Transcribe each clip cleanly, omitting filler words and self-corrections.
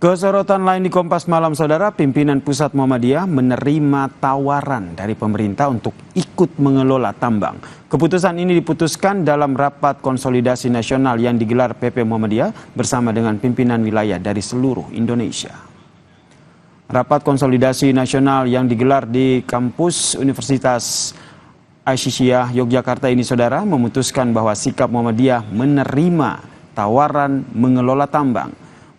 Kesorotan lain di Kompas Malam, Saudara, pimpinan Pusat Muhammadiyah menerima tawaran dari pemerintah untuk ikut mengelola tambang. Keputusan ini diputuskan dalam rapat konsolidasi nasional yang digelar PP Muhammadiyah bersama dengan pimpinan wilayah dari seluruh Indonesia. Rapat konsolidasi nasional yang digelar di kampus Universitas Aisyah Yogyakarta ini, Saudara, memutuskan bahwa sikap Muhammadiyah menerima tawaran mengelola tambang.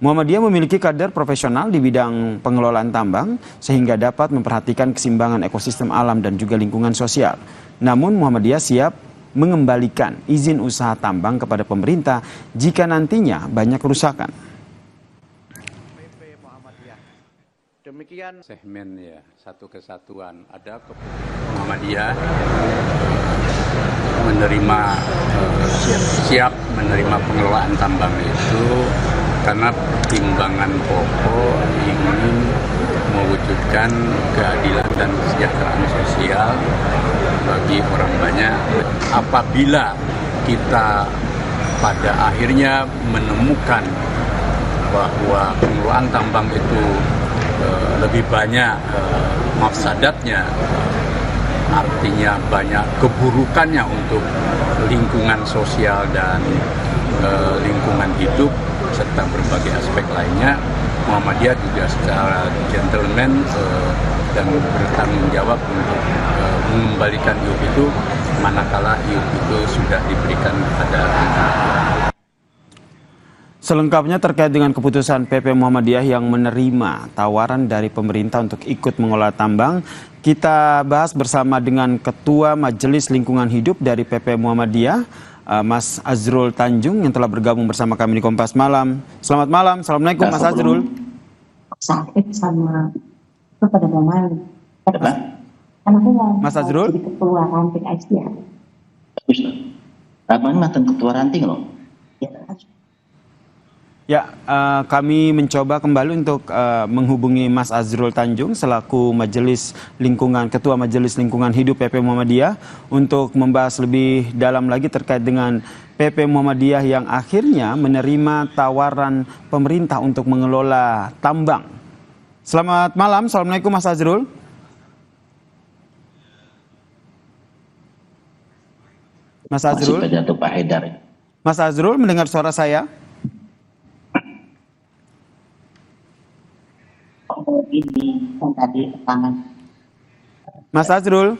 Muhammadiyah memiliki kader profesional di bidang pengelolaan tambang sehingga dapat memperhatikan keseimbangan ekosistem alam dan juga lingkungan sosial. Namun Muhammadiyah siap mengembalikan izin usaha tambang kepada pemerintah jika nantinya banyak kerusakan. PP Muhammadiyah. Demikian segmen ya, satu kesatuan. Ada Muhammadiyah menerima siap menerima pengelolaan tambang itu karena pertimbangan pokok ingin mewujudkan keadilan dan kesejahteraan sosial bagi orang banyak. Apabila kita pada akhirnya menemukan bahwa pengelolaan tambang itu lebih banyak mafsadatnya, artinya banyak keburukannya untuk lingkungan sosial dan lingkungan hidup serta berbagai aspek lainnya, Muhammadiyah juga secara gentleman dan bertanggung jawab untuk mengembalikan IUP itu manakala IUP itu sudah diberikan kepada. Selengkapnya terkait dengan keputusan PP Muhammadiyah yang menerima tawaran dari pemerintah untuk ikut mengelola tambang, kita bahas bersama dengan Ketua Majelis Lingkungan Hidup dari PP Muhammadiyah, Mas Azrul Tanjung, yang telah bergabung bersama kami di Kompas Malam. Selamat malam, Assalamualaikum Mas Azrul. Sakit sama kepada Maman. Anakku mau Mas Azrul? jadi ketua ranting Aisyah. Abang mantan ketua ranting loh. Ya, kami mencoba kembali untuk menghubungi Mas Azrul Tanjung selaku Ketua Majelis Lingkungan Hidup PP Muhammadiyah untuk membahas lebih dalam lagi terkait dengan PP Muhammadiyah yang akhirnya menerima tawaran pemerintah untuk mengelola tambang. Selamat malam, Assalamualaikum Mas Azrul. Mas Azrul. Pak Haidar. Mas Azrul mendengar suara saya? Ini yang tadi tangan. Mas Azrul?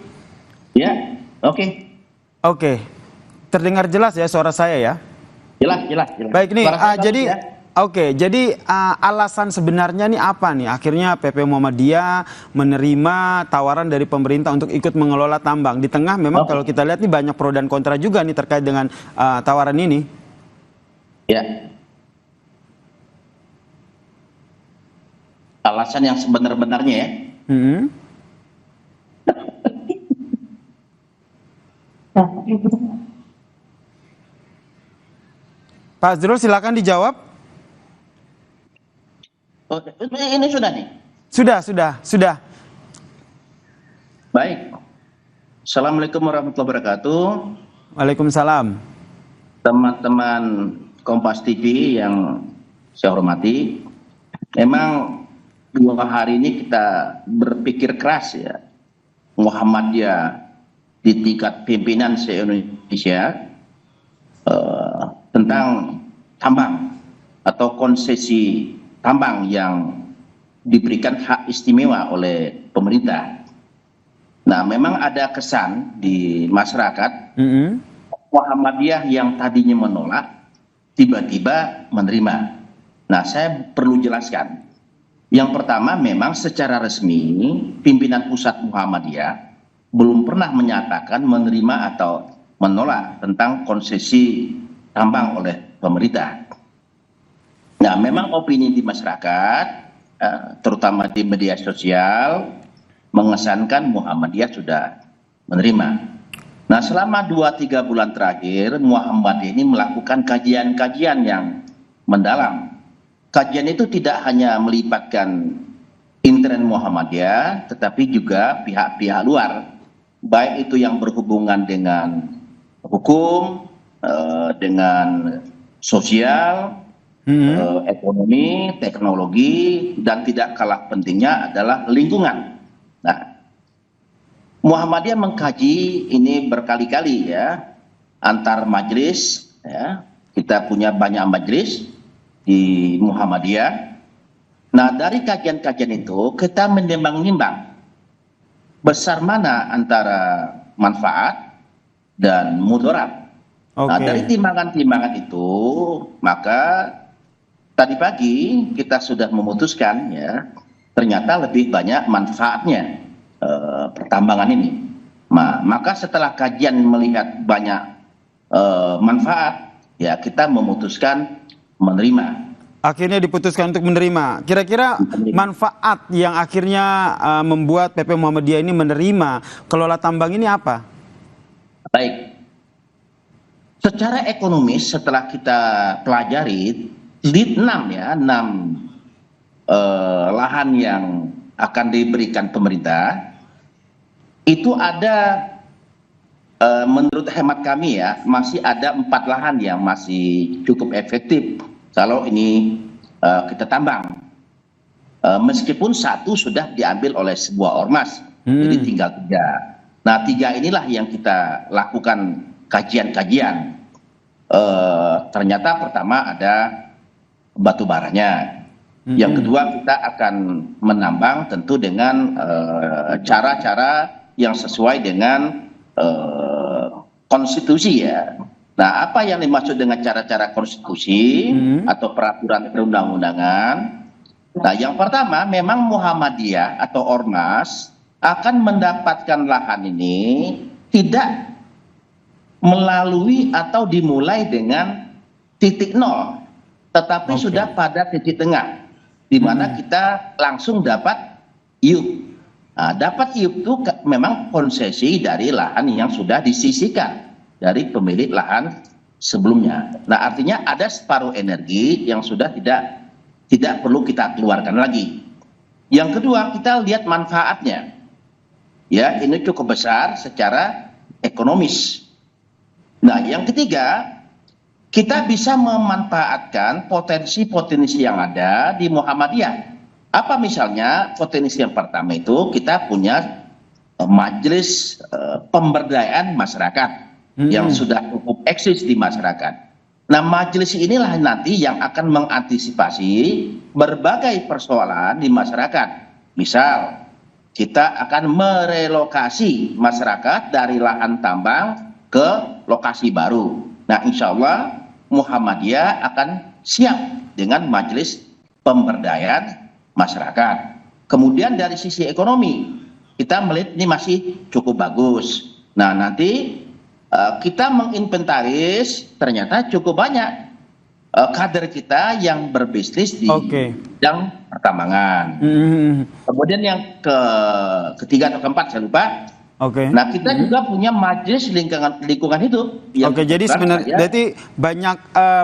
Ya, oke. Oke, terdengar jelas ya suara saya ya? Jelas. Baik nih, jadi ya? jadi alasan sebenarnya nih apa nih? Akhirnya PP Muhammadiyah menerima tawaran dari pemerintah untuk ikut mengelola tambang. Di tengah memang kalau kita lihat nih banyak pro dan kontra juga nih terkait dengan tawaran ini. Ya. Alasan yang sebenar-benarnya ya. Pak Azrul silakan dijawab. Oh, ini sudah nih. Sudah. Baik. Assalamualaikum warahmatullahi wabarakatuh. Waalaikumsalam. Teman-teman Kompas TV yang saya hormati. Memang 2 hari ini kita berpikir keras ya, Muhammadiyah di tingkat pimpinan se-Indonesia tentang tambang atau konsesi tambang yang diberikan hak istimewa oleh pemerintah. Nah, memang ada kesan di masyarakat Muhammadiyah yang tadinya menolak tiba-tiba menerima. Nah, saya perlu jelaskan. Yang pertama, memang secara resmi pimpinan pusat Muhammadiyah belum pernah menyatakan menerima atau menolak tentang konsesi tambang oleh pemerintah. Nah, memang opini di masyarakat, terutama di media sosial, mengesankan Muhammadiyah sudah menerima. Nah, selama 2-3 bulan terakhir, Muhammadiyah ini melakukan kajian-kajian yang mendalam. Kajian itu tidak hanya melibatkan intern Muhammadiyah, tetapi juga pihak-pihak luar, baik itu yang berhubungan dengan hukum, dengan sosial, ekonomi, teknologi, dan tidak kalah pentingnya adalah lingkungan. Nah, Muhammadiyah mengkaji ini berkali-kali ya, antar majelis ya. Kita punya banyak majelis di Muhammadiyah. Nah, dari kajian-kajian itu kita menimbang-nimbang besar mana antara manfaat dan mudarat. Nah, dari timbangan-timbangan itu, maka tadi pagi kita sudah memutuskan ya, ternyata lebih banyak manfaatnya pertambangan ini. Maka setelah kajian melihat banyak manfaat, ya kita memutuskan menerima. Akhirnya diputuskan untuk menerima. Kira-kira manfaat yang akhirnya membuat PP Muhammadiyah ini menerima kelola tambang ini apa? Baik. Secara ekonomis setelah kita pelajari di 6 lahan yang akan diberikan pemerintah, itu ada menurut hemat kami ya, masih ada 4 lahan yang masih cukup efektif kalau ini kita tambang. Meskipun 1 sudah diambil oleh sebuah ormas, jadi tinggal 3. Nah, 3 inilah yang kita lakukan kajian-kajian. Ternyata pertama ada batu baranya. Yang kedua kita akan menambang tentu dengan cara-cara yang sesuai dengan konstitusi ya. Nah, apa yang dimaksud dengan cara-cara konstitusi atau peraturan perundang-undangan? Nah, yang pertama memang Muhammadiyah atau ormas akan mendapatkan lahan ini tidak melalui atau dimulai dengan titik nol, tetapi sudah pada titik tengah, di mana kita langsung dapat IUP. Nah, dapat IUP itu memang konsesi dari lahan yang sudah disisihkan dari pemilik lahan sebelumnya. Nah, artinya ada separuh energi yang sudah tidak perlu kita keluarkan lagi. Yang kedua, kita lihat manfaatnya. Ya, ini cukup besar secara ekonomis. Nah, yang ketiga, kita bisa memanfaatkan potensi-potensi yang ada di Muhammadiyah. Apa misalnya potensi yang pertama itu kita punya majelis pemberdayaan masyarakat yang sudah cukup eksis di masyarakat. Nah, majelis inilah nanti yang akan mengantisipasi berbagai persoalan di masyarakat. Misal, kita akan merelokasi masyarakat dari lahan tambang ke lokasi baru. Nah, insya Allah Muhammadiyah akan siap dengan majelis pemberdayaan masyarakat. Kemudian dari sisi ekonomi, kita melihat ini masih cukup bagus. Nah, nanti kita menginventaris ternyata cukup banyak kader kita yang berbisnis di bidang pertambangan. Kemudian yang ketiga atau keempat saya lupa. Nah, kita juga punya majelis lingkungan hidup. Jadi sebenarnya berarti banyak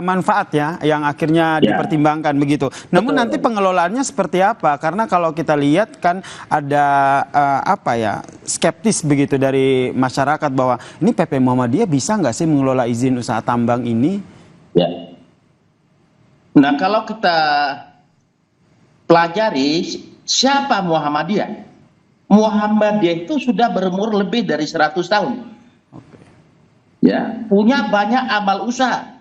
manfaat ya yang akhirnya dipertimbangkan begitu. Namun nanti pengelolaannya seperti apa? Karena kalau kita lihat kan ada skeptis begitu dari masyarakat bahwa ini PP Muhammadiyah bisa nggak sih mengelola izin usaha tambang ini? Ya. Nah, kalau kita pelajari siapa Muhammadiyah? Muhammadiyah itu sudah berumur lebih dari 100 tahun. Ya, punya banyak amal usaha.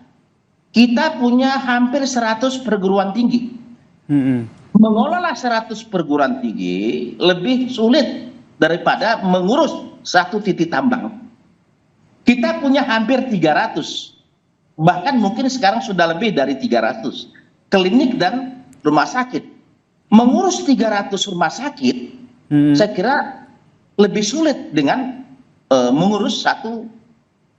Kita punya hampir 100 perguruan tinggi. Mengelola 100 perguruan tinggi lebih sulit daripada mengurus satu titik tambang. Kita punya hampir 300. Bahkan mungkin sekarang sudah lebih dari 300 klinik dan rumah sakit. Mengurus 300 rumah sakit saya kira lebih sulit dengan mengurus satu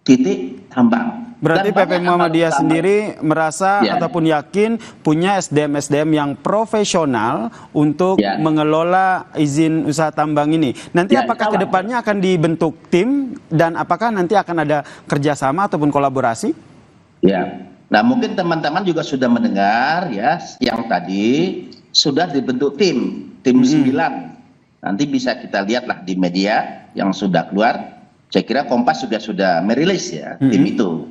titik tambang. Berarti PP Muhammadiyah sendiri merasa ataupun yakin punya SDM-SDM yang profesional untuk mengelola izin usaha tambang ini. Nanti apakah kedepannya akan dibentuk tim dan apakah nanti akan ada kerjasama ataupun kolaborasi? Ya, nah mungkin teman-teman juga sudah mendengar ya yang tadi sudah dibentuk tim 9. Nanti bisa kita lihatlah di media yang sudah keluar. Saya kira Kompas juga sudah merilis ya tim itu.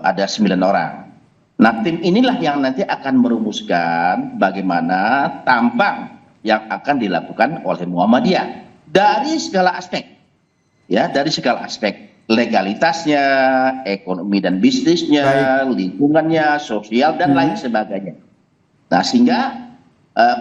Ada 9 orang. Nah, tim inilah yang nanti akan merumuskan bagaimana tambang yang akan dilakukan oleh Muhammadiyah dari segala aspek. Ya, dari segala aspek. Legalitasnya, ekonomi dan bisnisnya, lingkungannya, sosial, dan lain sebagainya. Nah, sehingga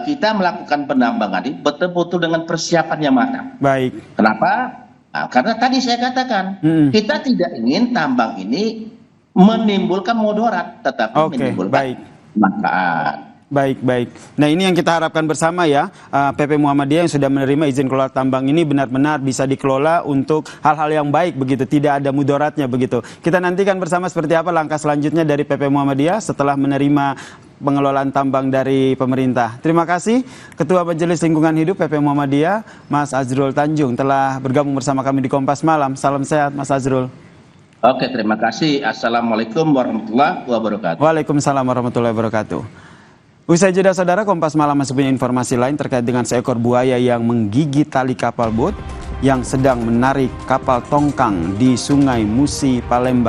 kita melakukan penambangan ini betul-betul dengan persiapan yang matang. Baik. Kenapa? Nah, karena tadi saya katakan, kita tidak ingin tambang ini menimbulkan mudarat, tetapi menimbulkan manfaat. Baik, baik. Nah, ini yang kita harapkan bersama ya, PP Muhammadiyah yang sudah menerima izin kelola tambang ini benar-benar bisa dikelola untuk hal-hal yang baik begitu, tidak ada mudaratnya begitu. Kita nantikan bersama seperti apa langkah selanjutnya dari PP Muhammadiyah setelah menerima pengelolaan tambang dari pemerintah. Terima kasih Ketua Majelis Lingkungan Hidup PP Muhammadiyah, Mas Azrul Tanjung telah bergabung bersama kami di Kompas Malam. Salam sehat Mas Azrul. Oke, terima kasih. Assalamualaikum warahmatullahi wabarakatuh. Waalaikumsalam warahmatullahi wabarakatuh. Usai jeda saudara, Kompas Malam masih punya informasi lain terkait dengan seekor buaya yang menggigit tali kapal bot yang sedang menarik kapal tongkang di Sungai Musi, Palembang.